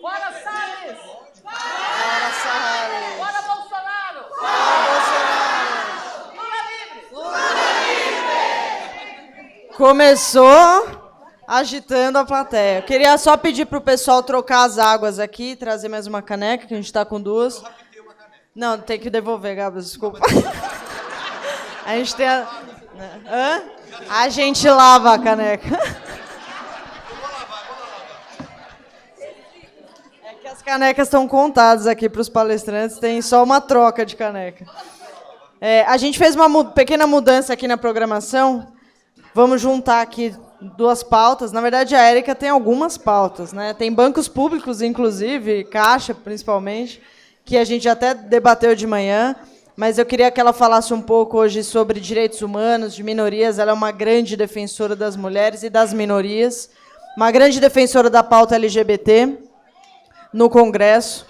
Fora Salles! Fora Salles! Fora Bolsonaro! Fora Bolsonaro! Lula livre! Começou agitando a plateia. Eu queria só pedir para o pessoal trocar as águas aqui, trazer mais uma caneca, que a gente está com duas. Não, tem que devolver, Gabs, desculpa. A gente tem a... Hã? A gente lava a caneca. É que as canecas estão contadas aqui para os palestrantes, tem só uma troca de caneca. A gente fez uma pequena mudança aqui na programação. Vamos juntar aqui duas pautas. Na verdade, a Érica tem algumas pautas, né? Tem bancos públicos, inclusive, Caixa, principalmente, que a gente até debateu de manhã, mas eu queria que ela falasse um pouco hoje sobre direitos humanos, de minorias. Ela é uma grande defensora das mulheres e das minorias, uma grande defensora da pauta LGBT no Congresso,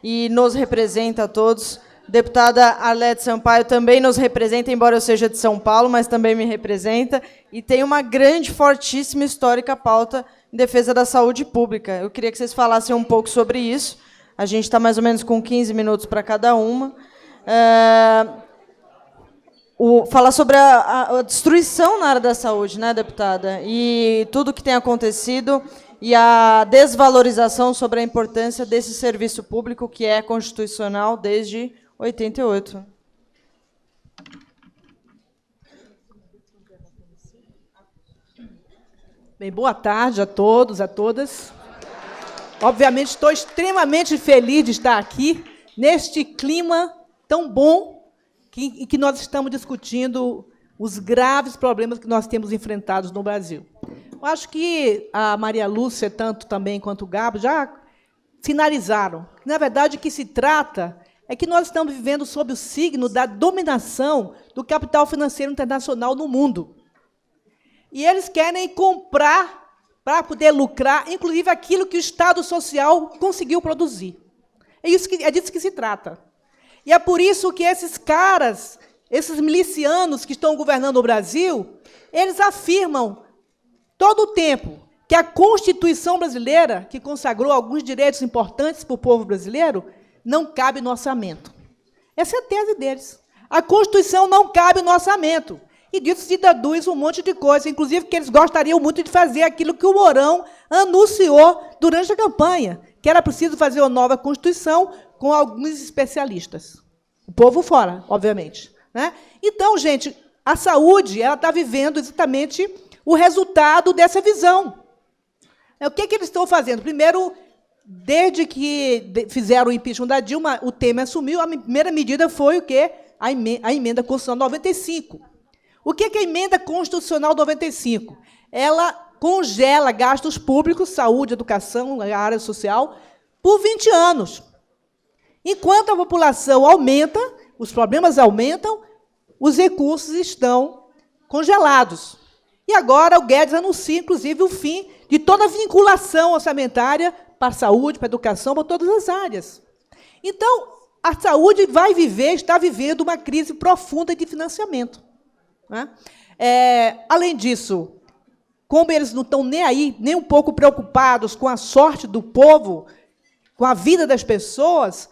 e nos representa a todos. Deputada Arlete Sampaio também nos representa, embora eu seja de São Paulo, mas também me representa, e tem uma grande, fortíssima, histórica pauta em defesa da saúde pública. Eu queria que vocês falassem um pouco sobre isso. A gente está mais ou menos com 15 minutos para cada uma. Falar sobre a destruição na área da saúde, né, deputada? E tudo que tem acontecido e a desvalorização sobre a importância desse serviço público que é constitucional desde 88. Bem, boa tarde a todos, a todas. Obviamente, estou extremamente feliz de estar aqui, neste clima tão bom, em que nós estamos discutindo os graves problemas que nós temos enfrentados no Brasil. Eu acho que a Maria Lúcia, tanto também quanto o Gabo, já sinalizaram que, na verdade, o que se trata é que nós estamos vivendo sob o signo da dominação do capital financeiro internacional no mundo. E eles querem comprar para poder lucrar, inclusive aquilo que o Estado Social conseguiu produzir. É disso que se trata. E é por isso que esses caras, esses milicianos que estão governando o Brasil, eles afirmam todo o tempo que a Constituição brasileira, que consagrou alguns direitos importantes para o povo brasileiro, não cabe no orçamento. Essa é a tese deles. A Constituição não cabe no orçamento. E disso se deduz um monte de coisa, inclusive que eles gostariam muito de fazer aquilo que o Mourão anunciou durante a campanha, que era preciso fazer uma nova Constituição com alguns especialistas. O povo fora, obviamente, né? Então, gente, a saúde está vivendo exatamente o resultado dessa visão. O que eles estão fazendo? Primeiro, desde que fizeram o impeachment da Dilma, o Temer assumiu, a primeira medida foi o quê? A emenda constitucional 95. O que é a emenda constitucional 95? Ela congela gastos públicos, saúde, educação, a área social, por 20 anos. Enquanto a população aumenta, os problemas aumentam, os recursos estão congelados. E agora o Guedes anuncia, inclusive, o fim de toda a vinculação orçamentária para a saúde, para a educação, para todas as áreas. Então, a saúde está vivendo uma crise profunda de financiamento. Né? Além disso, como eles não estão nem aí, nem um pouco preocupados com a sorte do povo, com a vida das pessoas,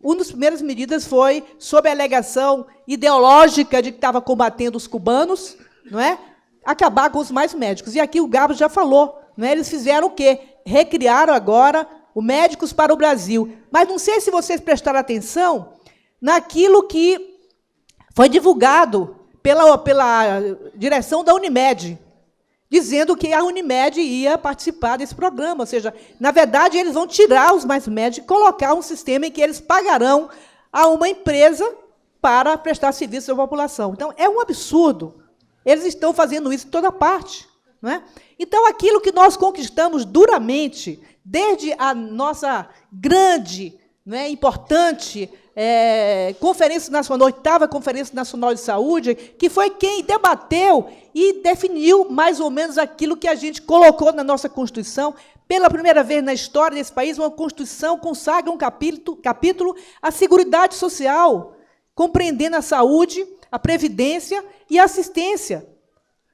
uma das primeiras medidas foi, sob a alegação ideológica de que estava combatendo os cubanos, não é? Acabar com os mais médicos. E aqui o Gabo já falou, não é? Eles fizeram o quê? Recriaram agora o Médicos para o Brasil. Mas não sei se vocês prestaram atenção naquilo que foi divulgado pela direção da Unimed, dizendo que a Unimed ia participar desse programa. Ou seja, na verdade, eles vão tirar os mais médicos e colocar um sistema em que eles pagarão a uma empresa para prestar serviço à população. Então, é um absurdo. Eles estão fazendo isso em toda parte. Não é? Então, aquilo que nós conquistamos duramente, desde a nossa grande, não é, importante Conferência Nacional, 8ª Conferência Nacional de Saúde, que foi quem debateu e definiu mais ou menos aquilo que a gente colocou na nossa Constituição. Pela primeira vez na história desse país, uma Constituição consagra um capítulo à Seguridade Social, compreendendo a saúde, a previdência e a assistência.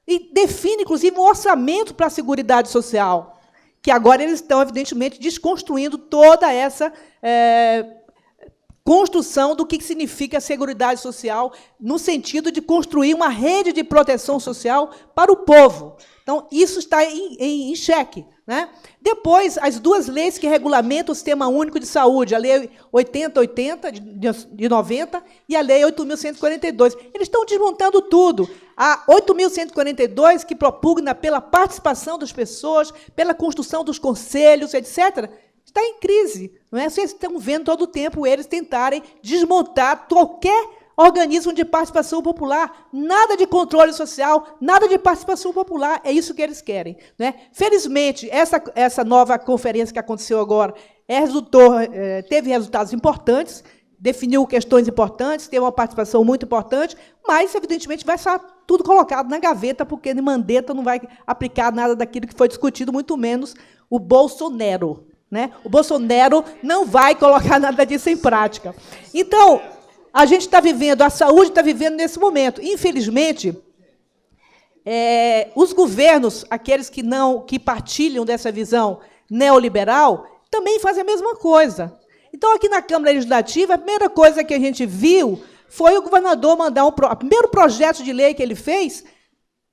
E define, inclusive, um orçamento para a Seguridade Social, que agora eles estão, evidentemente, desconstruindo toda essa construção do que significa a Seguridade Social, no sentido de construir uma rede de proteção social para o povo. Então, isso está em xeque. Né? Depois, as duas leis que regulamentam o Sistema Único de Saúde, a Lei 8080, de 90, e a Lei 8.142. Eles estão desmontando tudo. A 8.142, que propugna pela participação das pessoas, pela construção dos conselhos, etc., está em crise. Não é? Vocês estão vendo todo o tempo eles tentarem desmontar qualquer organismo de participação popular, nada de controle social, nada de participação popular, é isso que eles querem. Né? Felizmente, essa nova conferência que aconteceu agora teve resultados importantes, definiu questões importantes, teve uma participação muito importante, mas, evidentemente, vai estar tudo colocado na gaveta, porque Mandetta não vai aplicar nada daquilo que foi discutido, muito menos o Bolsonaro. Né? O Bolsonaro não vai colocar nada disso em prática. Então, a gente está vivendo, a saúde está vivendo nesse momento. Infelizmente, os governos, aqueles que partilham dessa visão neoliberal, também fazem a mesma coisa. Então, aqui na Câmara Legislativa, a primeira coisa que a gente viu foi o governador mandar o primeiro projeto de lei que ele fez,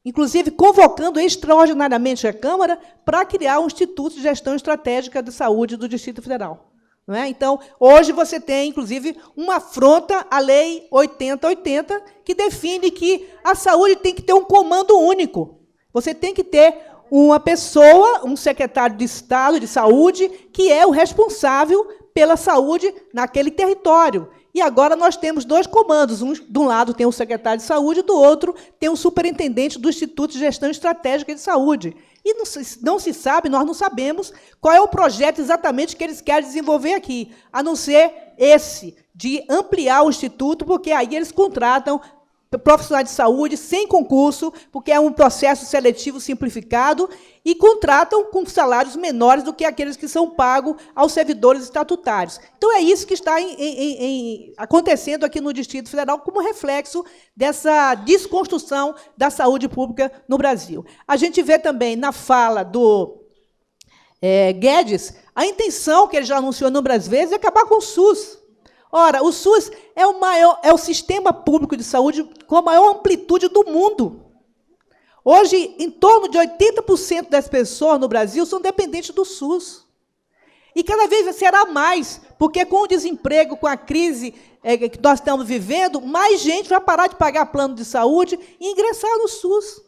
inclusive convocando extraordinariamente a Câmara para criar um Instituto de Gestão Estratégica de Saúde do Distrito Federal. Não é? Então, hoje você tem, inclusive, uma afronta à Lei 8080, que define que a saúde tem que ter um comando único. Você tem que ter uma pessoa, um secretário de Estado de Saúde, que é o responsável pela saúde naquele território. E agora nós temos dois comandos. De um lado tem o secretário de Saúde, do outro tem o superintendente do Instituto de Gestão Estratégica de Saúde. E não se sabe, nós não sabemos qual é o projeto exatamente que eles querem desenvolver aqui, a não ser esse, de ampliar o Instituto, porque aí eles contratam profissionais de saúde sem concurso, porque é um processo seletivo simplificado, e contratam com salários menores do que aqueles que são pagos aos servidores estatutários. Então, é isso que está acontecendo aqui no Distrito Federal como reflexo dessa desconstrução da saúde pública no Brasil. A gente vê também, na fala do Guedes, a intenção que ele já anunciou inúmeras vezes é acabar com o SUS. Ora, o SUS é o sistema público de saúde com a maior amplitude do mundo. Hoje, em torno de 80% das pessoas no Brasil são dependentes do SUS. E cada vez será mais, porque com o desemprego, com a crise que nós estamos vivendo, mais gente vai parar de pagar plano de saúde e ingressar no SUS.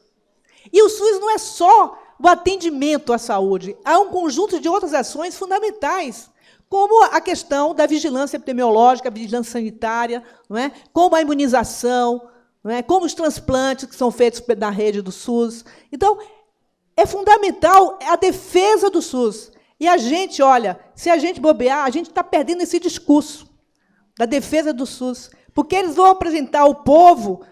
E o SUS não é só o atendimento à saúde, há um conjunto de outras ações fundamentais, como a questão da vigilância epidemiológica, a vigilância sanitária, não é? Como a imunização, não é? Como os transplantes que são feitos na rede do SUS. Então, é fundamental a defesa do SUS. E a gente, olha, se a gente bobear, a gente está perdendo esse discurso da defesa do SUS, porque eles vão apresentar ao povo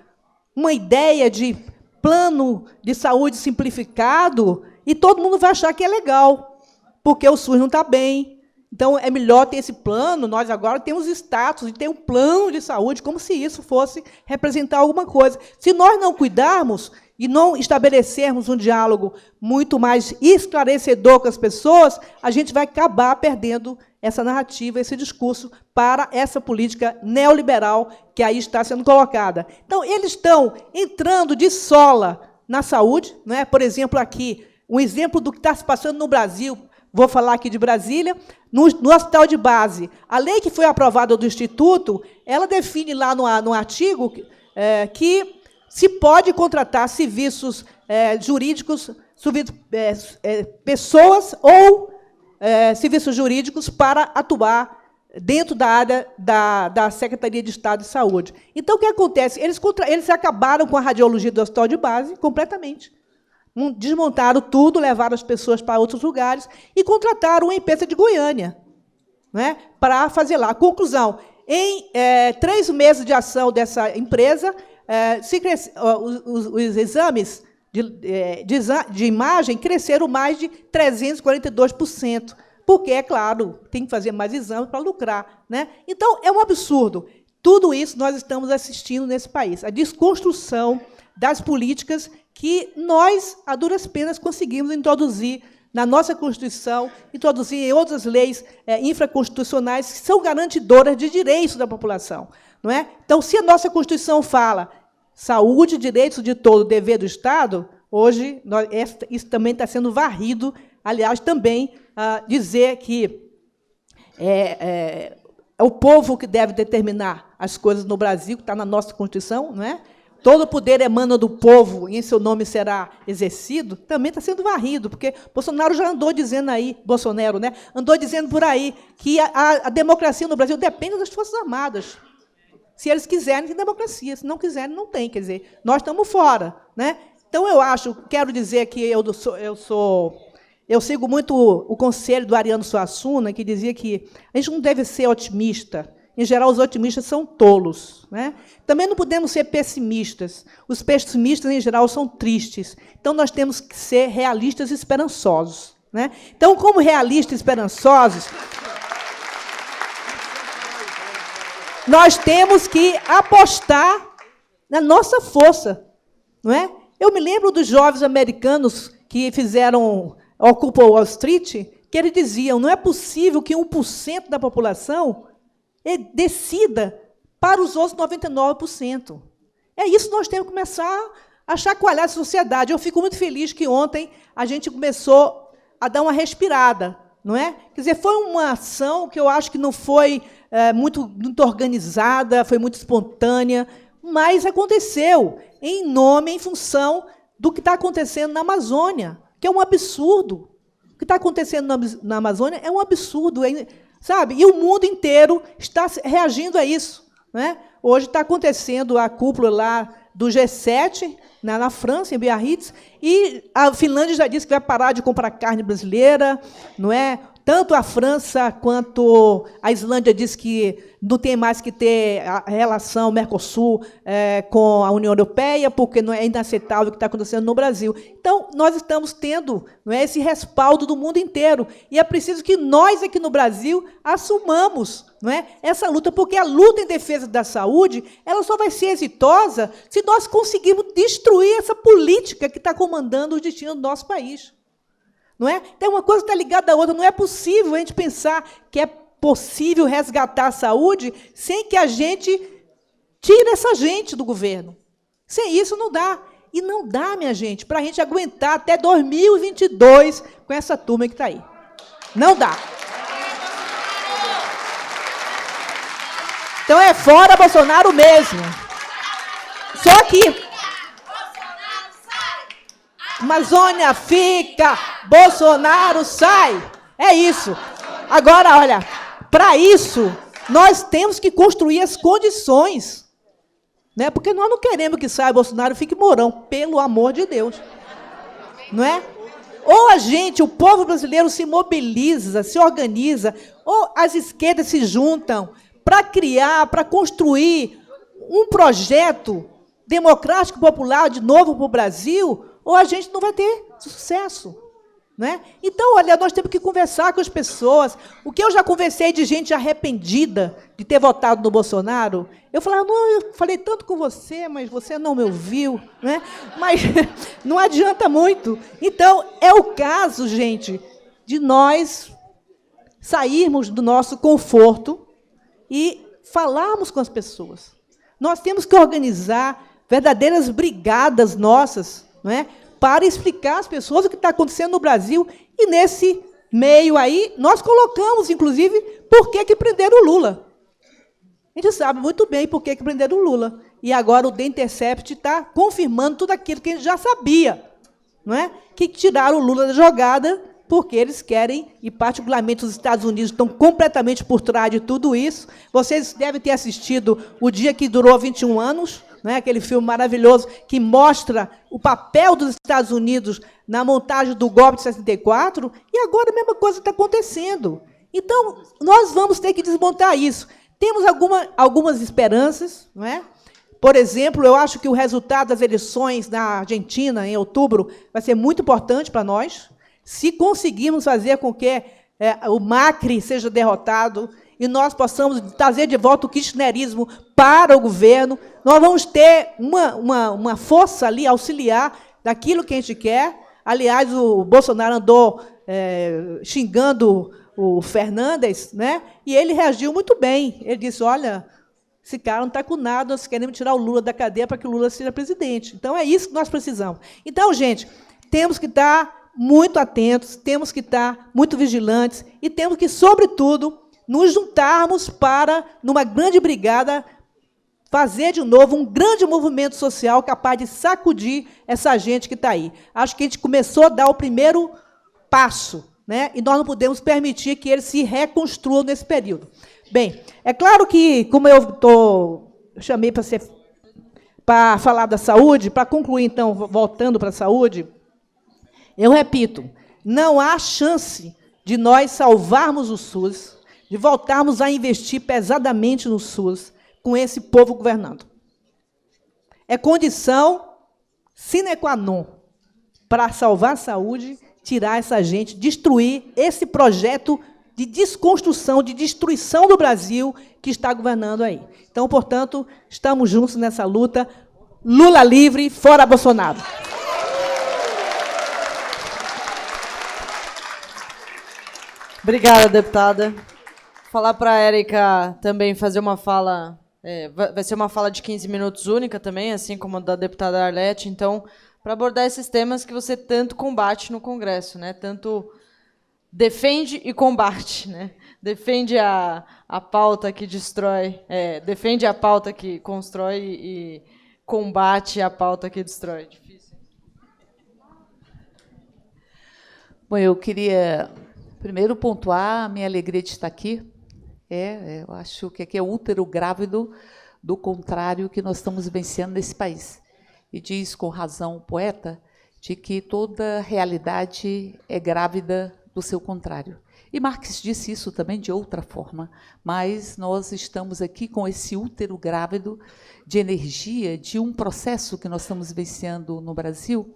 uma ideia de plano de saúde simplificado e todo mundo vai achar que é legal, porque o SUS não está bem. Então, é melhor ter esse plano, nós agora temos status de ter um plano de saúde, como se isso fosse representar alguma coisa. Se nós não cuidarmos e não estabelecermos um diálogo muito mais esclarecedor com as pessoas, a gente vai acabar perdendo essa narrativa, esse discurso para essa política neoliberal que aí está sendo colocada. Então, eles estão entrando de sola na saúde, não é? Por exemplo, aqui, um exemplo do que está se passando no Brasil. Vou falar aqui de Brasília, no hospital de base. A lei que foi aprovada do Instituto, ela define lá no artigo que se pode contratar serviços jurídicos, pessoas ou serviços jurídicos para atuar dentro da área da Secretaria de Estado de Saúde. Então, o que acontece? Eles acabaram com a radiologia do hospital de base completamente. Desmontaram tudo, levaram as pessoas para outros lugares e contrataram uma empresa de Goiânia, né, para fazer lá. Conclusão, em 3 meses de ação dessa empresa, os exames de imagem cresceram mais de 342%, porque, é claro, tem que fazer mais exames para lucrar. Né? Então, é um absurdo. Tudo isso nós estamos assistindo nesse país, a desconstrução das políticas que nós, a duras penas, conseguimos introduzir na nossa Constituição, introduzir em outras leis infraconstitucionais que são garantidoras de direitos da população. Não é? Então, se a nossa Constituição fala saúde, direitos de todo, dever do Estado, hoje isso também está sendo varrido. Aliás, também dizer que é o povo que deve determinar as coisas no Brasil, que está na nossa Constituição, não é? Todo poder emana do povo e em seu nome será exercido, também está sendo varrido, porque Bolsonaro já andou dizendo aí, Bolsonaro, né? Andou dizendo por aí que a democracia no Brasil depende das Forças Armadas. Se eles quiserem, tem democracia. Se não quiserem, não tem. Quer dizer, nós estamos fora. Né? Então, quero dizer que eu sigo muito o conselho do Ariano Suassuna, que dizia que a gente não deve ser otimista. Em geral, os otimistas são tolos. Né? Também não podemos ser pessimistas. Os pessimistas, em geral, são tristes. Então, nós temos que ser realistas e esperançosos. Né? Então, como realistas e esperançosos, nós temos que apostar na nossa força. Não é? Eu me lembro dos jovens americanos que ocupam Wall Street, que eles diziam, não é possível que 1% da população decida para os outros 99%. É isso que nós temos que começar a chacoalhar a sociedade. Eu fico muito feliz que ontem a gente começou a dar uma respirada. Não é? Quer dizer, foi uma ação que eu acho que não foi muito organizada, foi muito espontânea, mas aconteceu em função do que está acontecendo na Amazônia, que é um absurdo. O que está acontecendo na Amazônia é um absurdo, sabe? E o mundo inteiro está reagindo a isso. Né? Hoje está acontecendo a cúpula lá do G7, na França, em Biarritz, e a Finlândia já disse que vai parar de comprar carne brasileira, não é? Tanto a França quanto a Islândia diz que não tem mais que ter a relação Mercosul com a União Europeia, porque não é inaceitável o que está acontecendo no Brasil. Então, nós estamos tendo, não é, esse respaldo do mundo inteiro. E é preciso que nós, aqui no Brasil, assumamos, não é, essa luta, porque a luta em defesa da saúde ela só vai ser exitosa se nós conseguirmos destruir essa política que está comandando o destino do nosso país. Não é? Então, uma coisa está ligada à outra. Não é possível a gente pensar que é possível resgatar a saúde sem que a gente tire essa gente do governo. Sem isso, não dá. E não dá, minha gente, para a gente aguentar até 2022 com essa turma que está aí. Não dá. Então, é fora Bolsonaro mesmo. Só que Amazônia fica, Bolsonaro sai. É isso. Agora, olha, para isso, nós temos que construir as condições. Né? Porque nós não queremos que saia Bolsonaro e fique Mourão, pelo amor de Deus. Não é? Ou o povo brasileiro se mobiliza, se organiza, ou as esquerdas se juntam para criar, para construir um projeto democrático popular de novo para o Brasil, ou a gente não vai ter sucesso. Né? Então, olha, nós temos que conversar com as pessoas. O que eu já conversei de gente arrependida de ter votado no Bolsonaro, eu falava, não, eu falei tanto com você, mas você não me ouviu. Né? Mas não adianta muito. Então, é o caso, gente, de nós sairmos do nosso conforto e falarmos com as pessoas. Nós temos que organizar verdadeiras brigadas nossas, não é? Para explicar às pessoas o que está acontecendo no Brasil. E, nesse meio aí, nós colocamos, inclusive, por que prenderam o Lula. A gente sabe muito bem por que prenderam o Lula. E agora o The Intercept está confirmando tudo aquilo que a gente já sabia. Não é? Que tiraram o Lula da jogada porque eles querem, e particularmente os Estados Unidos estão completamente por trás de tudo isso. Vocês devem ter assistido O Dia que Durou 21 Anos, né, aquele filme maravilhoso que mostra o papel dos Estados Unidos na montagem do golpe de 64, e agora a mesma coisa está acontecendo. Então, nós vamos ter que desmontar isso. Temos algumas esperanças. Não é? Por exemplo, eu acho que o resultado das eleições na Argentina, em outubro, vai ser muito importante para nós. Se conseguirmos fazer com que o Macri seja derrotado e nós possamos trazer de volta o kirchnerismo para o governo, nós vamos ter uma força ali auxiliar daquilo que a gente quer. Aliás, o Bolsonaro andou xingando o Fernandes, né? E ele reagiu muito bem. Ele disse, olha, esse cara não está com nada, nós queremos tirar o Lula da cadeia para que o Lula seja presidente. Então, é isso que nós precisamos. Então, gente, temos que estar muito atentos, temos que estar muito vigilantes e temos que, sobretudo, nos juntarmos para, numa grande brigada, fazer de novo um grande movimento social capaz de sacudir essa gente que está aí. Acho que a gente começou a dar o primeiro passo, né? E nós não podemos permitir que ele se reconstrua nesse período. Bem, é claro que, como eu chamei para falar da saúde, para concluir, então, voltando para a saúde, eu repito, não há chance de nós salvarmos o SUS, de voltarmos a investir pesadamente no SUS, com esse povo governando. É condição sine qua non para salvar a saúde, tirar essa gente, destruir esse projeto de desconstrução, de destruição do Brasil que está governando aí. Então, portanto, estamos juntos nessa luta. Lula livre, fora Bolsonaro. Obrigada, deputada. Falar para a Érica também fazer uma fala, vai ser uma fala de 15 minutos única também, assim como a da deputada Arlete, então, para abordar esses temas que você tanto combate no Congresso, né? Tanto defende e combate, né? Defende a pauta que destrói, defende a pauta que constrói e combate a pauta que destrói. Difícil. Bom, eu queria primeiro pontuar a minha alegria de estar aqui. Eu acho que aqui é o útero grávido do contrário que nós estamos vivenciando nesse país. E diz com razão o poeta de que toda realidade é grávida do seu contrário. E Marx disse isso também de outra forma, mas nós estamos aqui com esse útero grávido de energia, de um processo que nós estamos vivenciando no Brasil,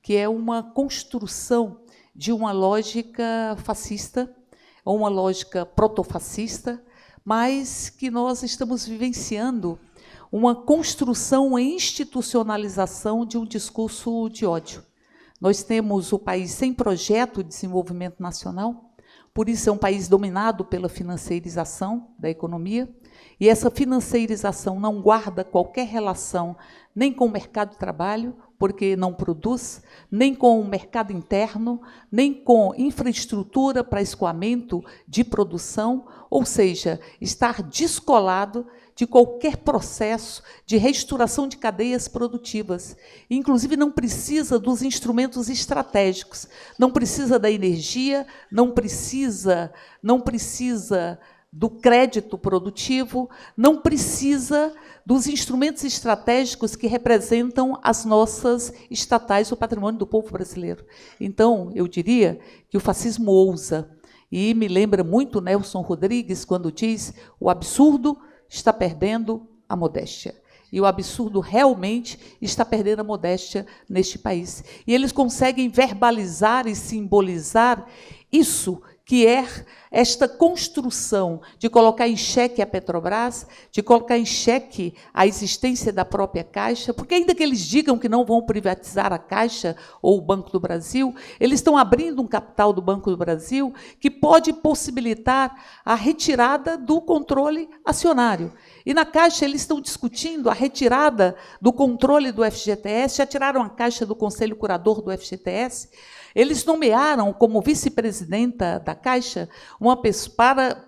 que é uma construção de uma lógica fascista, ou uma lógica protofascista, mas que nós estamos vivenciando uma construção, uma institucionalização de um discurso de ódio. Nós temos o país sem projeto de desenvolvimento nacional, por isso é um país dominado pela financeirização da economia, e essa financeirização não guarda qualquer relação nem com o mercado de trabalho, porque não produz, nem com o mercado interno, nem com infraestrutura para escoamento de produção, ou seja, estar descolado de qualquer processo de reestruturação de cadeias produtivas. Inclusive, não precisa dos instrumentos estratégicos, não precisa da energia, não precisa do crédito produtivo, não precisa dos instrumentos estratégicos que representam as nossas estatais, o patrimônio do povo brasileiro. Então, eu diria que o fascismo ousa, e me lembra muito Nelson Rodrigues, quando diz o absurdo está perdendo a modéstia. E o absurdo realmente está perdendo a modéstia neste país. E eles conseguem verbalizar e simbolizar isso, que é esta construção de colocar em xeque a Petrobras, de colocar em xeque a existência da própria Caixa, porque ainda que eles digam que não vão privatizar a Caixa ou o Banco do Brasil, eles estão abrindo um capital do Banco do Brasil que pode possibilitar a retirada do controle acionário. E na Caixa eles estão discutindo a retirada do controle do FGTS, já tiraram a Caixa do Conselho Curador do FGTS. Eles nomearam como vice-presidenta da Caixa uma pessoa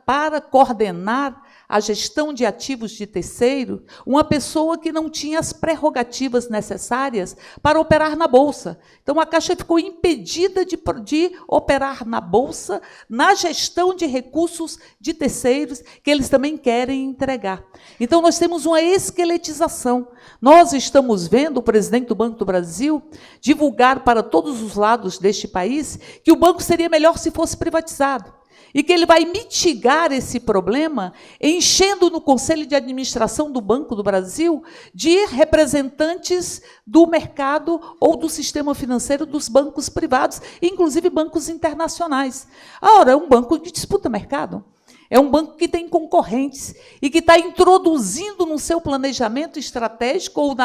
para coordenar a gestão de ativos de terceiro, uma pessoa que não tinha as prerrogativas necessárias para operar na Bolsa. Então, a Caixa ficou impedida de operar na Bolsa, na gestão de recursos de terceiros, que eles também querem entregar. Então, nós temos uma esqueletização. Nós estamos vendo o presidente do Banco do Brasil divulgar para todos os lados deste país que o banco seria melhor se fosse privatizado. E que ele vai mitigar esse problema enchendo no Conselho de Administração do Banco do Brasil de representantes do mercado ou do sistema financeiro dos bancos privados, inclusive bancos internacionais. Ora, é um banco que disputa mercado. É um banco que tem concorrentes e que está introduzindo no seu planejamento estratégico ou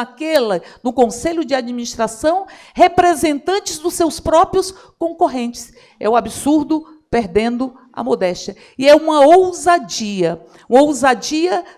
no conselho de administração representantes dos seus próprios concorrentes. É o absurdo perdendo a modéstia. E é uma ousadia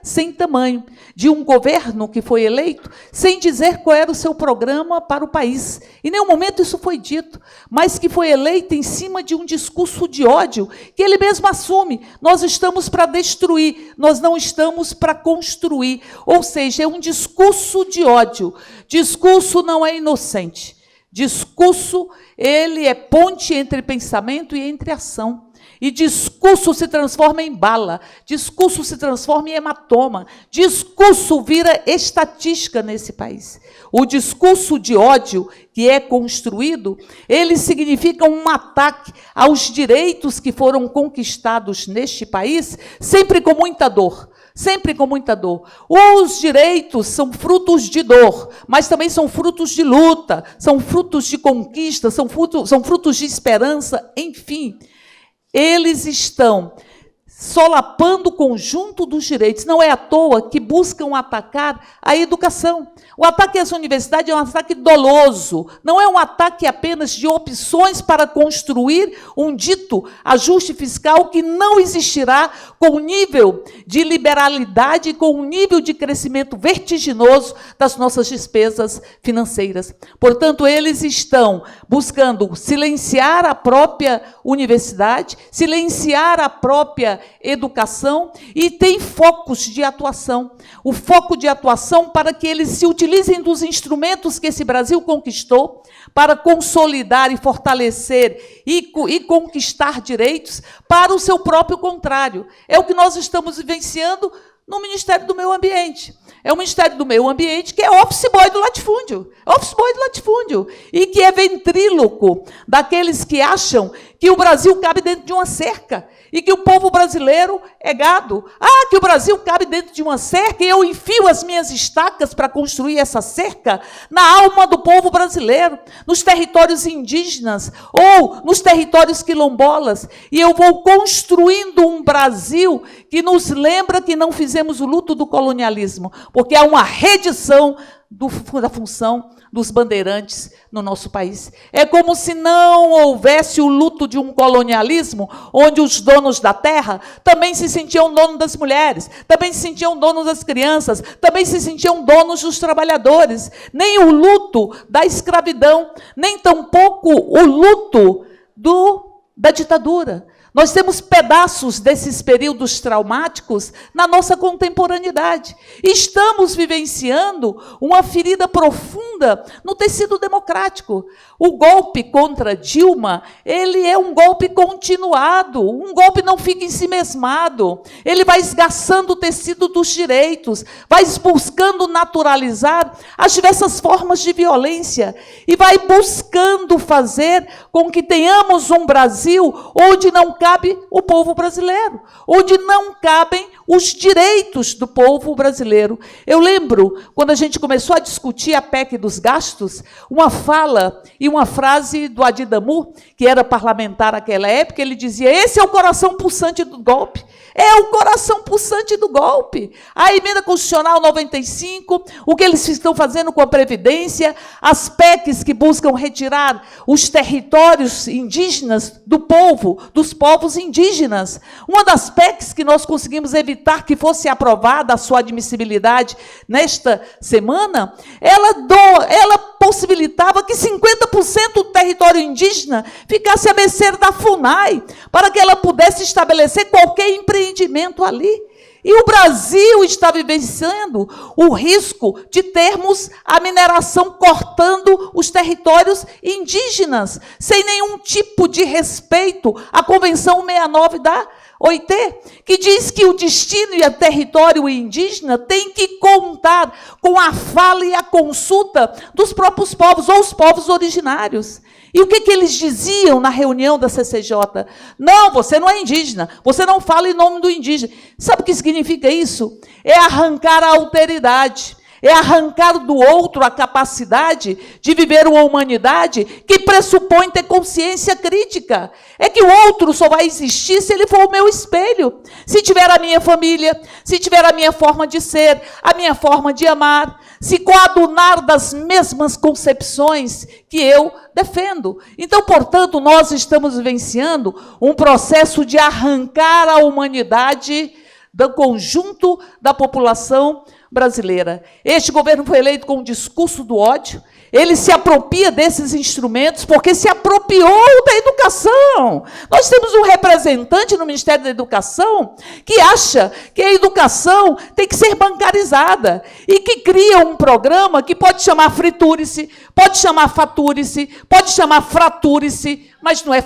sem tamanho, de um governo que foi eleito sem dizer qual era o seu programa para o país. Em nenhum momento isso foi dito, mas que foi eleito em cima de um discurso de ódio, que ele mesmo assume. Nós estamos para destruir, nós não estamos para construir. Ou seja, é um discurso de ódio. Discurso não é inocente. Discurso, ele é ponte entre pensamento e entre ação. E discurso se transforma em bala, discurso se transforma em hematoma, discurso vira estatística nesse país. O discurso de ódio que é construído, ele significa um ataque aos direitos que foram conquistados neste país, sempre com muita dor. Sempre com muita dor. Os direitos são frutos de dor, mas também são frutos de luta, são frutos de conquista, são frutos de esperança, enfim. Eles estão solapando o conjunto dos direitos. Não é à toa que buscam atacar a educação. O ataque às universidades é um ataque doloso, não é um ataque apenas de opções para construir um dito ajuste fiscal que não existirá com o nível de liberalidade, com o nível de crescimento vertiginoso das nossas despesas financeiras. Portanto, eles estão buscando silenciar a própria universidade, silenciar a própria educação e tem focos de atuação. O foco de atuação para que eles se utilizem dos instrumentos que esse Brasil conquistou para consolidar e fortalecer e conquistar direitos para o seu próprio contrário. É o que nós estamos vivenciando no Ministério do Meio Ambiente. É o Ministério do Meio Ambiente que é office boy do latifúndio. Office boy do latifúndio. E que é ventríloco daqueles que acham que o Brasil cabe dentro de uma cerca e que o povo brasileiro é gado. Ah, que o Brasil cabe dentro de uma cerca e eu enfio as minhas estacas para construir essa cerca na alma do povo brasileiro, nos territórios indígenas ou nos territórios quilombolas. E eu vou construindo um Brasil que nos lembra que não fizemos o luto do colonialismo, porque há uma redição da função dos bandeirantes no nosso país. É como se não houvesse o luto de um colonialismo, onde os donos da terra também se sentiam donos das mulheres, também se sentiam donos das crianças, também se sentiam donos dos trabalhadores. Nem o luto da escravidão, nem tampouco o luto da ditadura. Nós temos pedaços desses períodos traumáticos na nossa contemporaneidade. Estamos vivenciando uma ferida profunda no tecido democrático. O golpe contra Dilma, ele é um golpe continuado, um golpe não fica ensimesmado. Ele vai esgaçando o tecido dos direitos, vai buscando naturalizar as diversas formas de violência e vai buscando fazer com que tenhamos um Brasil onde não cabe o povo brasileiro, onde não cabem os direitos do povo brasileiro. Eu lembro, quando a gente começou a discutir a PEC dos gastos, uma fala e uma frase do Adi Damu, que era parlamentar naquela época, ele dizia: esse é o coração pulsante do golpe. É o coração pulsante do golpe. A emenda constitucional 95, o que eles estão fazendo com a Previdência, as PECs que buscam retirar os territórios indígenas do povo, dos povos indígenas. Uma das PECs que nós conseguimos evitar que fosse aprovada a sua admissibilidade nesta semana, ela possibilitava que 50% do território indígena ficasse à mercê da FUNAI, para que ela pudesse estabelecer qualquer empreendimento ali. E o Brasil está vivenciando o risco de termos a mineração cortando os territórios indígenas, sem nenhum tipo de respeito à Convenção 69 da OIT, que diz que o destino e o território indígena tem que contar com a fala e a consulta dos próprios povos, ou os povos originários. E o que eles diziam na reunião da CCJ? Não, você não é indígena, você não fala em nome do indígena. Sabe o que significa isso? É arrancar a alteridade, é arrancar do outro a capacidade de viver uma humanidade que pressupõe ter consciência crítica. É que o outro só vai existir se ele for o meu espelho, se tiver a minha família, se tiver a minha forma de ser, a minha forma de amar, se coadunar das mesmas concepções que eu defendo. Então, portanto, nós estamos vivenciando um processo de arrancar a humanidade do conjunto da população brasileira. Este governo foi eleito com um discurso do ódio. Ele se apropria desses instrumentos porque se apropriou da educação. Nós temos um representante no Ministério da Educação que acha que a educação tem que ser bancarizada e que cria um programa que pode chamar friture-se, pode chamar fature-se, pode chamar frature-se, mas não é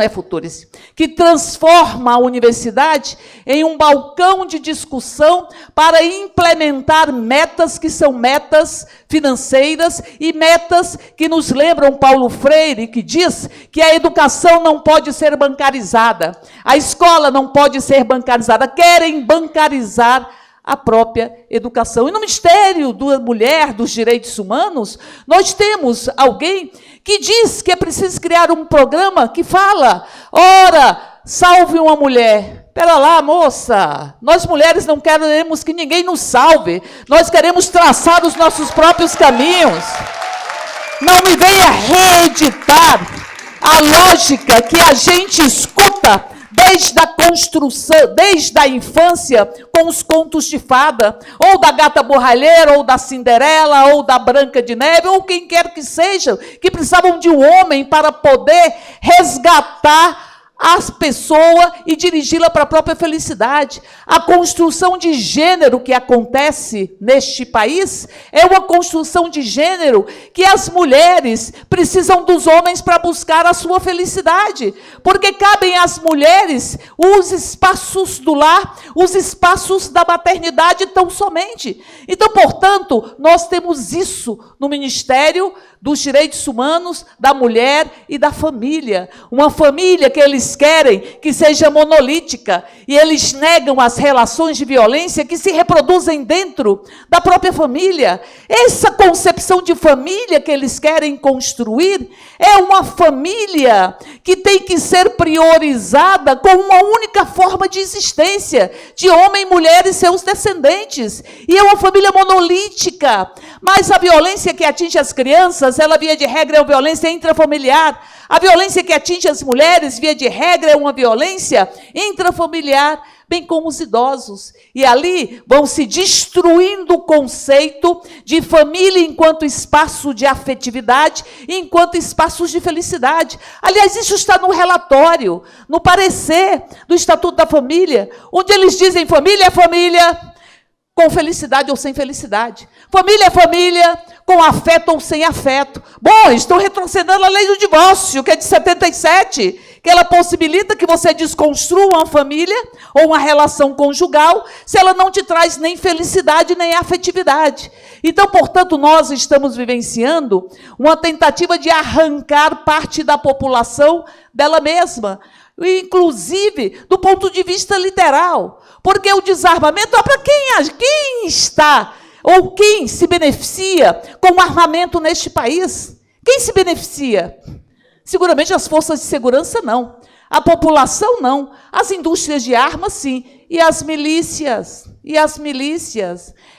future-se. Que transforma a universidade em um balcão de discussão para implementar metas que são metas financeiras e metas que nos lembram Paulo Freire, que diz que a educação não pode ser bancarizada, a escola não pode ser bancarizada, querem bancarizar a própria educação. E no Ministério da Mulher, dos Direitos Humanos, nós temos alguém que diz que é preciso criar um programa que fala, ora, salve uma mulher. Espera lá, moça, nós mulheres não queremos que ninguém nos salve, nós queremos traçar os nossos próprios caminhos. Não me venha reeditar a lógica que a gente escuta desde a construção, desde a infância, com os contos de fada, ou da gata borralheira, ou da Cinderela, ou da Branca de Neve, ou quem quer que seja, que precisavam de um homem para poder resgatar a pessoa e dirigi-la para a própria felicidade. A construção de gênero que acontece neste país é uma construção de gênero que as mulheres precisam dos homens para buscar a sua felicidade, porque cabem às mulheres os espaços do lar, os espaços da maternidade tão somente. Então, portanto, nós temos isso no Ministério dos Direitos Humanos, da Mulher e da Família. Uma família que eles querem que seja monolítica, e eles negam as relações de violência que se reproduzem dentro da própria família. Essa concepção de família que eles querem construir é uma família que tem que ser priorizada com uma única forma de existência, de homem, mulher e seus descendentes. E é uma família monolítica. Mas a violência que atinge as crianças, ela, via de regra, é uma violência intrafamiliar. A violência que atinge as mulheres, via de regra, é uma violência intrafamiliar, bem como os idosos. E ali vão se destruindo o conceito de família enquanto espaço de afetividade, enquanto espaços de felicidade. Aliás, isso está no relatório, no parecer do Estatuto da Família, onde eles dizem família é família com felicidade ou sem felicidade. Família é família, com afeto ou sem afeto. Bom, estão retrocedendo a lei do divórcio, que é de 77, que ela possibilita que você desconstrua uma família ou uma relação conjugal se ela não te traz nem felicidade nem afetividade. Então, portanto, nós estamos vivenciando uma tentativa de arrancar parte da população dela mesma, inclusive do ponto de vista literal, porque o desarmamento é para quem está ou quem se beneficia com o armamento neste país. Quem se beneficia? Seguramente as forças de segurança não, a população não, as indústrias de armas sim, e as milícias.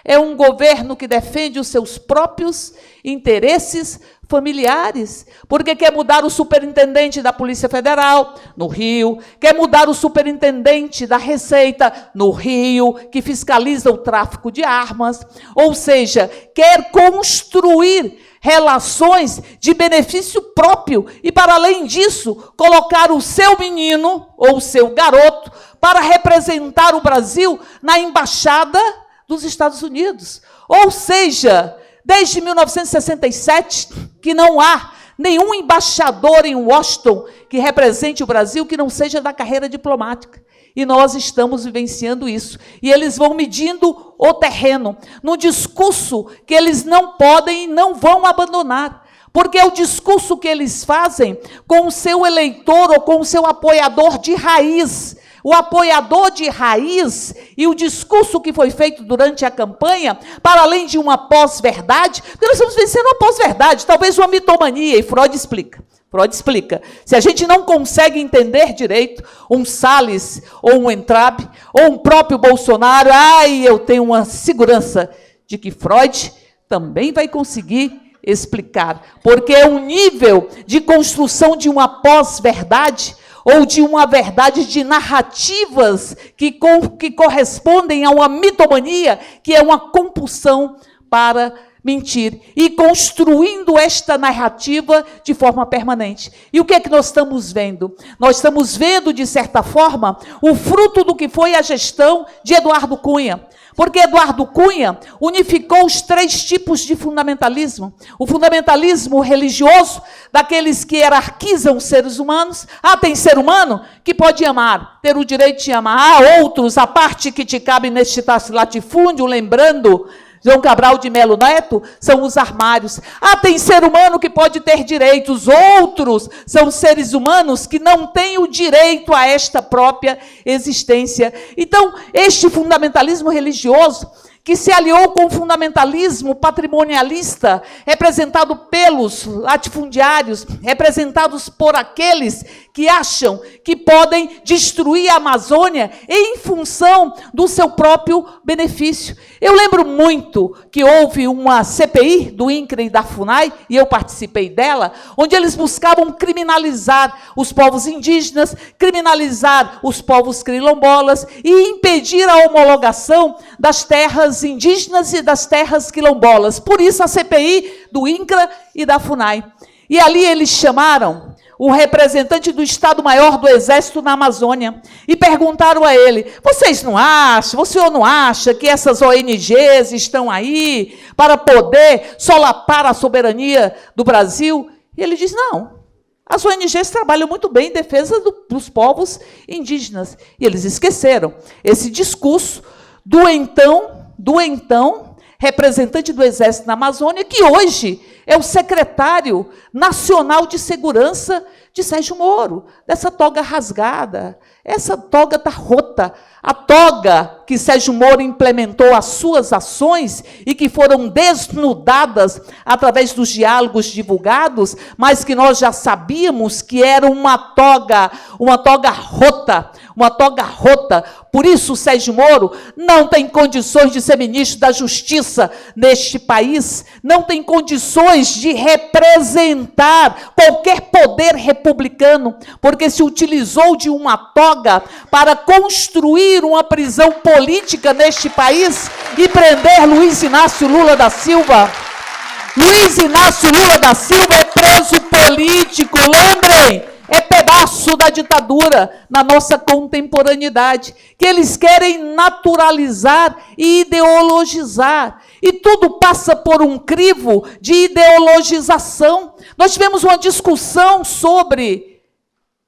É um governo que defende os seus próprios interesses familiares, porque quer mudar o superintendente da Polícia Federal no Rio, quer mudar o superintendente da Receita no Rio, que fiscaliza o tráfico de armas, ou seja, quer construir relações de benefício próprio e, para além disso, colocar o seu menino ou o seu garoto para representar o Brasil na Embaixada dos Estados Unidos. Ou seja, desde 1967, que não há nenhum embaixador em Washington que represente o Brasil que não seja da carreira diplomática. E nós estamos vivenciando isso. E eles vão medindo o terreno, no discurso que eles não podem e não vão abandonar. Porque é o discurso que eles fazem com o seu eleitor ou com o seu apoiador de raiz, o apoiador de raiz e o discurso que foi feito durante a campanha, para além de uma pós-verdade, porque nós estamos vencendo uma pós-verdade, talvez uma mitomania, e Freud explica. Freud explica. Se a gente não consegue entender direito um Salles, ou um Entrabe, ou um próprio Bolsonaro, eu tenho uma segurança de que Freud também vai conseguir explicar, porque é um nível de construção de uma pós-verdade, ou de uma verdade de narrativas que correspondem a uma mitomania, que é uma compulsão para mentir, e construindo esta narrativa de forma permanente. E o que é que nós estamos vendo? Nós estamos vendo, de certa forma, o fruto do que foi a gestão de Eduardo Cunha. Porque Eduardo Cunha unificou os 3 tipos de fundamentalismo. O fundamentalismo religioso, daqueles que hierarquizam os seres humanos. Tem ser humano que pode amar, ter o direito de amar. Outros, a parte que te cabe neste latifúndio, lembrando João Cabral de Melo Neto, são os armários. Tem ser humano que pode ter direitos, outros são seres humanos que não têm o direito a esta própria existência. Então, este fundamentalismo religioso, que se aliou com o fundamentalismo patrimonialista, representado pelos latifundiários, representados por aqueles que acham que podem destruir a Amazônia em função do seu próprio benefício. Eu lembro muito que houve uma CPI do INCRA e da FUNAI, e eu participei dela, onde eles buscavam criminalizar os povos indígenas, criminalizar os povos quilombolas e impedir a homologação das terras indígenas e das terras quilombolas. Por isso a CPI do INCRA e da FUNAI. E ali eles chamaram o representante do Estado-Maior do Exército na Amazônia e perguntaram a ele: o senhor não acha que essas ONGs estão aí para poder solapar a soberania do Brasil? E ele diz: não. As ONGs trabalham muito bem em defesa dos povos indígenas. E eles esqueceram esse discurso do então representante do Exército na Amazônia, que hoje é o secretário nacional de segurança de Sérgio Moro, dessa toga rasgada. Essa toga está rota. A toga que Sérgio Moro implementou as suas ações e que foram desnudadas através dos diálogos divulgados, mas que nós já sabíamos que era uma toga rota, uma toga rota. Por isso, Sérgio Moro não tem condições de ser ministro da Justiça neste país, não tem condições de representar qualquer poder republicano, porque se utilizou de uma toga para construir uma prisão política neste país e prender Luiz Inácio Lula da Silva. Luiz Inácio Lula da Silva é preso político, lembrem, é pedaço da ditadura na nossa contemporaneidade, que eles querem naturalizar e ideologizar. E tudo passa por um crivo de ideologização. Nós tivemos uma discussão sobre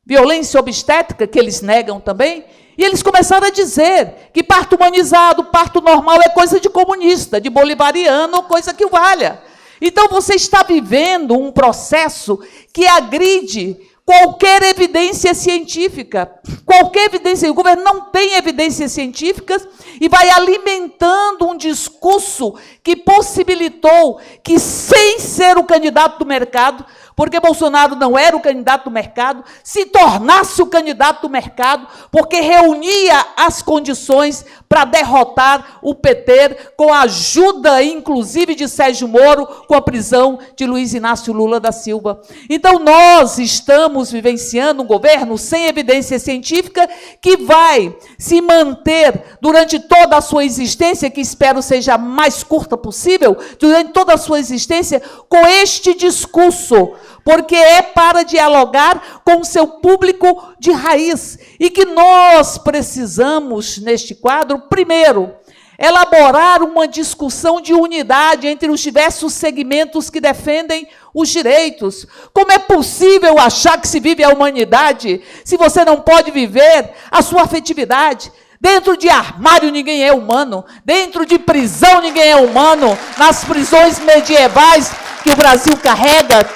violência obstétrica, que eles negam também, e eles começaram a dizer que parto humanizado, parto normal é coisa de comunista, de bolivariano, coisa que valha. Então você está vivendo um processo que agride qualquer evidência científica, qualquer evidência. O governo não tem evidências científicas e vai alimentando um discurso que possibilitou que, sem ser o candidato do mercado, porque Bolsonaro não era o candidato do mercado, se tornasse o candidato do mercado, porque reunia as condições para derrotar o PT, com a ajuda, inclusive, de Sérgio Moro, com a prisão de Luiz Inácio Lula da Silva. Então, nós estamos vivenciando um governo sem evidência científica que vai se manter durante toda a sua existência, que espero seja a mais curta possível, durante toda a sua existência, com este discurso, porque é para dialogar com o seu público de raiz. E que nós precisamos, neste quadro, primeiro, elaborar uma discussão de unidade entre os diversos segmentos que defendem os direitos. Como é possível achar que se vive a humanidade se você não pode viver a sua afetividade? Dentro de armário ninguém é humano, dentro de prisão ninguém é humano, nas prisões medievais que o Brasil carrega,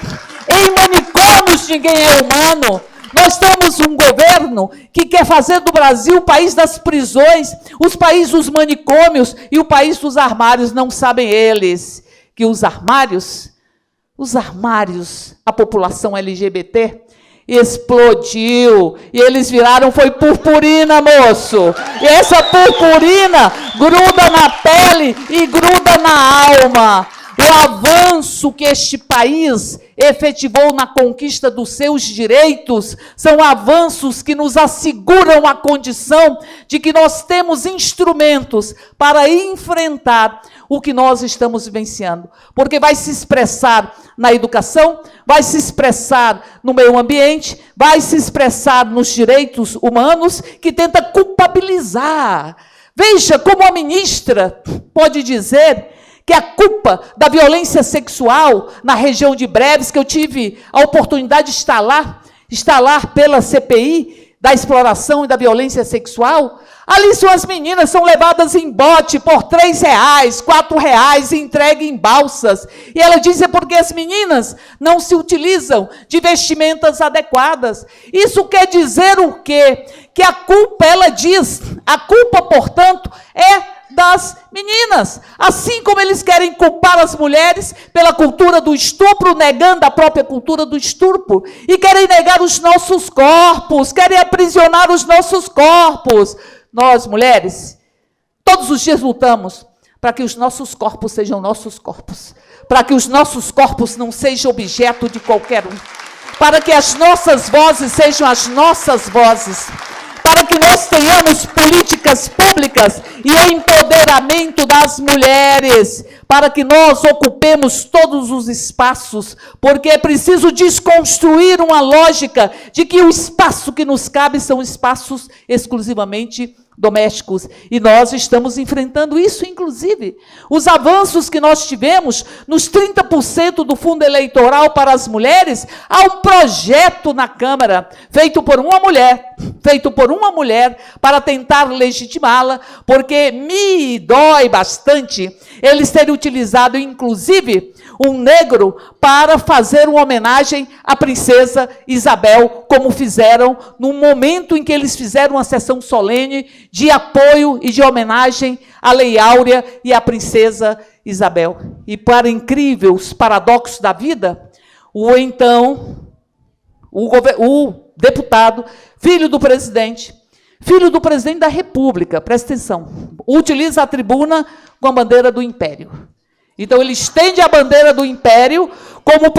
em manicômios ninguém é humano, Nós temos um governo que quer fazer do Brasil o país das prisões, os países dos manicômios e o país dos armários. Não sabem eles que os armários, a população LGBT explodiu e eles viraram, foi purpurina, moço. E essa purpurina gruda na pele e gruda na alma. O avanço que este país efetivou na conquista dos seus direitos são avanços que nos asseguram a condição de que nós temos instrumentos para enfrentar o que nós estamos vivenciando. Porque vai se expressar na educação, vai se expressar no meio ambiente, vai se expressar nos direitos humanos, que tenta culpabilizar. Veja como a ministra pode dizer que a culpa da violência sexual na região de Breves, que eu tive a oportunidade de estar lá pela CPI, da exploração e da violência sexual, ali as meninas são levadas em bote por R$3, R$4 e entregues em balsas. E ela diz é porque as meninas não se utilizam de vestimentas adequadas. Isso quer dizer o quê? Que a culpa, ela diz, a culpa, portanto, é das meninas. Assim como eles querem culpar as mulheres pela cultura do estupro, negando a própria cultura do estupro, e querem negar os nossos corpos, querem aprisionar os nossos corpos. Nós, mulheres, todos os dias lutamos para que os nossos corpos sejam nossos corpos, para que os nossos corpos não sejam objeto de qualquer um, para que as nossas vozes sejam as nossas vozes, para que nós tenhamos políticas públicas e o empoderamento das mulheres, para que nós ocupemos todos os espaços, porque é preciso desconstruir uma lógica de que o espaço que nos cabe são espaços exclusivamente domésticos. E nós estamos enfrentando isso, inclusive. Os avanços que nós tivemos nos 30% do fundo eleitoral para as mulheres, há um projeto na Câmara, feito por uma mulher, para tentar legitimá-la, porque me dói bastante eles terem utilizado, inclusive, um negro para fazer uma homenagem à princesa Isabel, como fizeram no momento em que eles fizeram uma sessão solene de apoio e de homenagem à Lei Áurea e à princesa Isabel. E para incríveis paradoxos da vida, o deputado, filho do presidente da República, presta atenção, utiliza a tribuna com a bandeira do Império. Então, ele estende a bandeira do Império como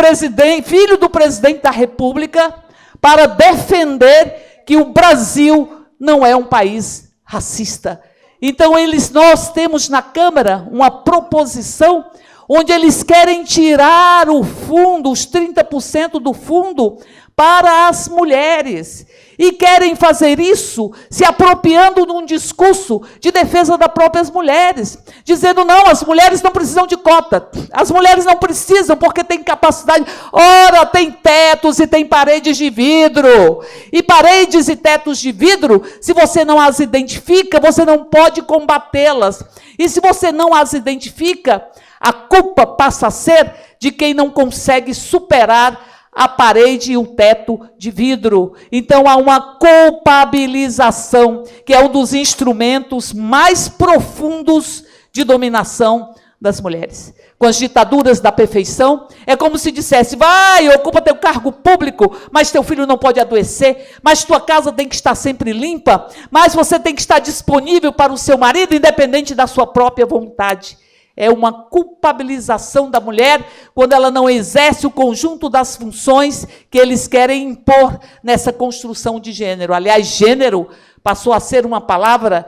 filho do presidente da República para defender que o Brasil não é um país racista. Então, nós temos na Câmara uma proposição onde eles querem tirar o fundo, os 30% do fundo, para as mulheres. E querem fazer isso se apropriando de um discurso de defesa das próprias mulheres, dizendo, não, as mulheres não precisam de cota, as mulheres não precisam porque têm capacidade. Ora, tem tetos e tem paredes de vidro, e paredes e tetos de vidro, se você não as identifica, você não pode combatê-las, e se você não as identifica, a culpa passa a ser de quem não consegue superar a parede e o teto de vidro. Então, há uma culpabilização, que é um dos instrumentos mais profundos de dominação das mulheres. Com as ditaduras da perfeição, é como se dissesse, vai, ocupa teu cargo público, mas teu filho não pode adoecer, mas tua casa tem que estar sempre limpa, mas você tem que estar disponível para o seu marido, independente da sua própria vontade. É uma culpabilização da mulher quando ela não exerce o conjunto das funções que eles querem impor nessa construção de gênero. Aliás, gênero passou a ser uma palavra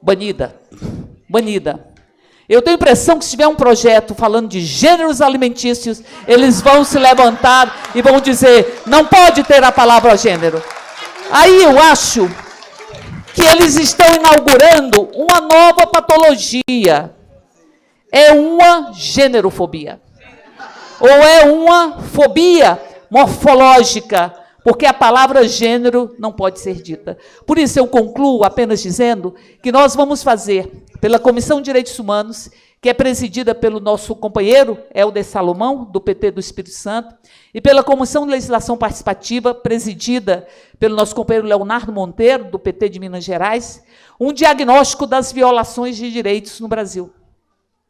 banida. Eu tenho a impressão que se tiver um projeto falando de gêneros alimentícios, eles vão se levantar e vão dizer, não pode ter a palavra gênero. Aí eu acho que eles estão inaugurando uma nova patologia. É uma generofobia. Ou é uma fobia morfológica, porque a palavra gênero não pode ser dita. Por isso eu concluo apenas dizendo que nós vamos fazer, pela Comissão de Direitos Humanos, que é presidida pelo nosso companheiro Helder Salomão, do PT do Espírito Santo, e pela Comissão de Legislação Participativa, presidida pelo nosso companheiro Leonardo Monteiro, do PT de Minas Gerais, um diagnóstico das violações de direitos no Brasil.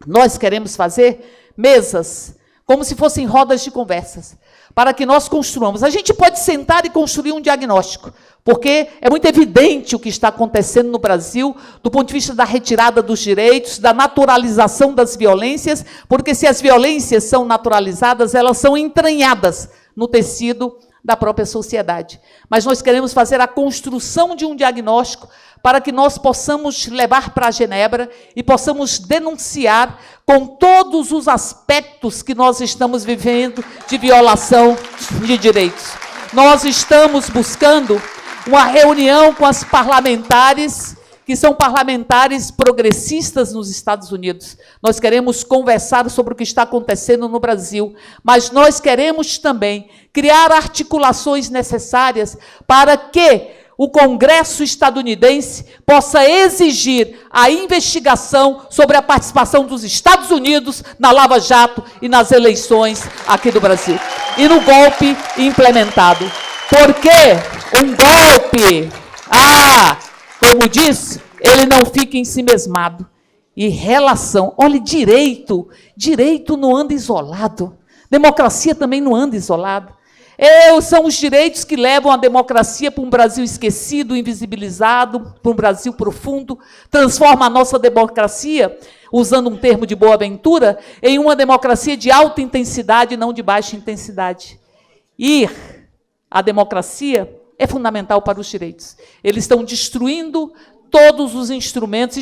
Nós queremos fazer mesas, como se fossem rodas de conversas, para que nós construamos. A gente pode sentar e construir um diagnóstico, porque é muito evidente o que está acontecendo no Brasil, do ponto de vista da retirada dos direitos, da naturalização das violências, porque se as violências são naturalizadas, elas são entranhadas no tecido da própria sociedade. Mas nós queremos fazer a construção de um diagnóstico para que nós possamos levar para Genebra e possamos denunciar com todos os aspectos que nós estamos vivendo de violação de direitos. Nós estamos buscando uma reunião com as parlamentares, que são parlamentares progressistas nos Estados Unidos. Nós queremos conversar sobre o que está acontecendo no Brasil, mas nós queremos também criar articulações necessárias para que o Congresso estadunidense possa exigir a investigação sobre a participação dos Estados Unidos na Lava Jato e nas eleições aqui do Brasil. E no golpe implementado. Porque um golpe, como diz, ele não fica ensimesmado. E relação, olha, direito não anda isolado. Democracia também não anda isolado. São os direitos que levam a democracia para um Brasil esquecido, invisibilizado, para um Brasil profundo, transforma a nossa democracia, usando um termo de Boaventura, em uma democracia de alta intensidade e não de baixa intensidade. E a democracia é fundamental para os direitos. Eles estão destruindo todos os instrumentos,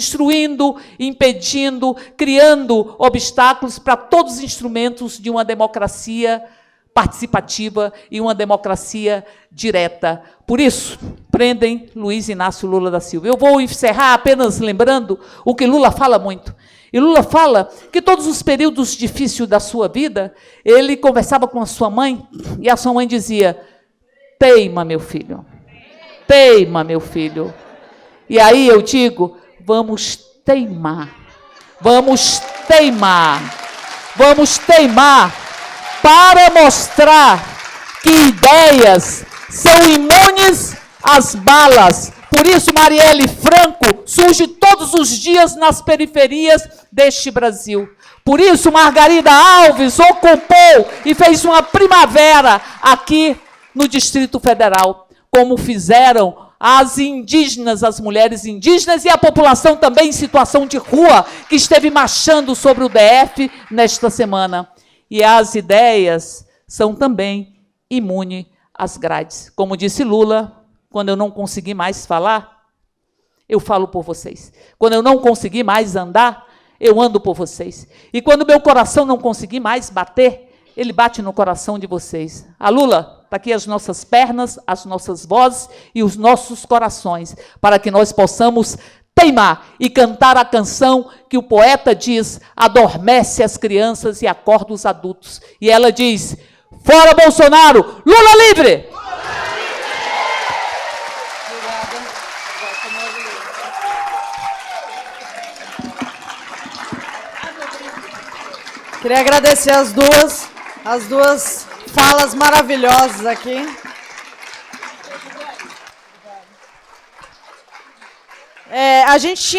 impedindo, criando obstáculos para todos os instrumentos de uma democracia participativa e uma democracia direta. Por isso, prendem Luiz Inácio Lula da Silva. Eu vou encerrar apenas lembrando o que Lula fala muito. E Lula fala que todos os períodos difíceis da sua vida, ele conversava com a sua mãe, e a sua mãe dizia: teima, meu filho. Teima, meu filho. E aí eu digo, vamos teimar. Vamos teimar. Vamos teimar para mostrar que ideias são imunes às balas. Por isso, Marielle Franco surge todos os dias nas periferias deste Brasil. Por isso, Margarida Alves ocupou e fez uma primavera aqui no Distrito Federal, como fizeram as indígenas, as mulheres indígenas e a população também em situação de rua, que esteve marchando sobre o DF nesta semana. E as ideias são também imunes às grades. Como disse Lula, quando eu não conseguir mais falar, eu falo por vocês. Quando eu não conseguir mais andar, eu ando por vocês. E quando meu coração não conseguir mais bater, ele bate no coração de vocês. A Lula, está aqui as nossas pernas, as nossas vozes e os nossos corações, para que nós possamos teimar e cantar a canção que o poeta diz: adormece as crianças e acorda os adultos. E ela diz: fora Bolsonaro, Lula livre! Queria agradecer as duas falas maravilhosas aqui. A gente tinha